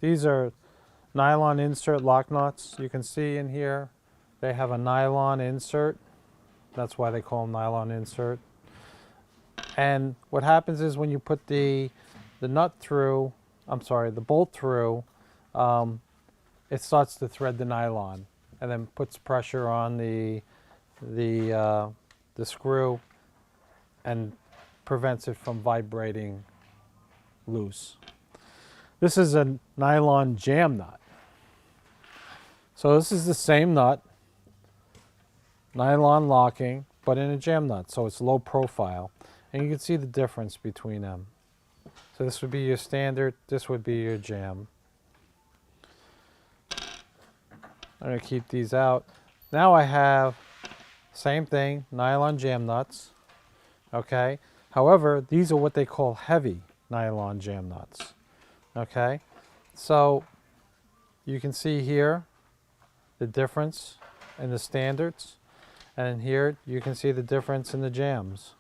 These are nylon insert lock nuts. You can see in here they have a nylon insert. That's why they call them nylon insert. And what happens is when you put the nut through, the bolt through, it starts to thread the nylon and then puts pressure on the screw and prevents it from vibrating loose. This is a nylon jam nut. So this is the same nut, nylon locking, but in a jam nut, so it's low profile. And you can see the difference between them. So this would be your standard, this would be your jam. I'm going to keep these out. Now I have, same thing, nylon jam nuts, okay? However, these are what they call heavy nylon jam nuts, okay? So you can see here the difference in the standards, and here you can see the difference in the jams.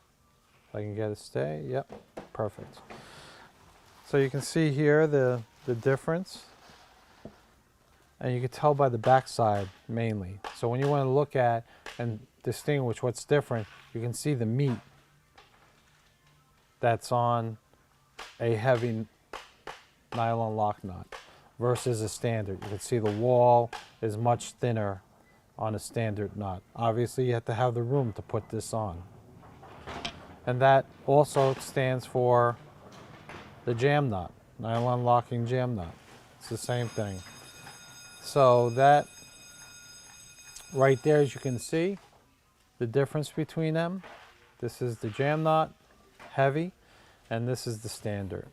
If I can get it to stay, yep, perfect. So you can see here the difference, and you can tell by the backside mainly. So when you want to look at and distinguish what's different, you can see the meat that's on a heavy nylon lock nut versus a standard. You can see the wall is much thinner on a standard nut. Obviously you have to have the room to put this on. And that also stands for the jam nut, nylon locking jam nut. It's the same thing. So that right there, as you can see, the difference between them. This is the jam nut, heavy, and this is the standard.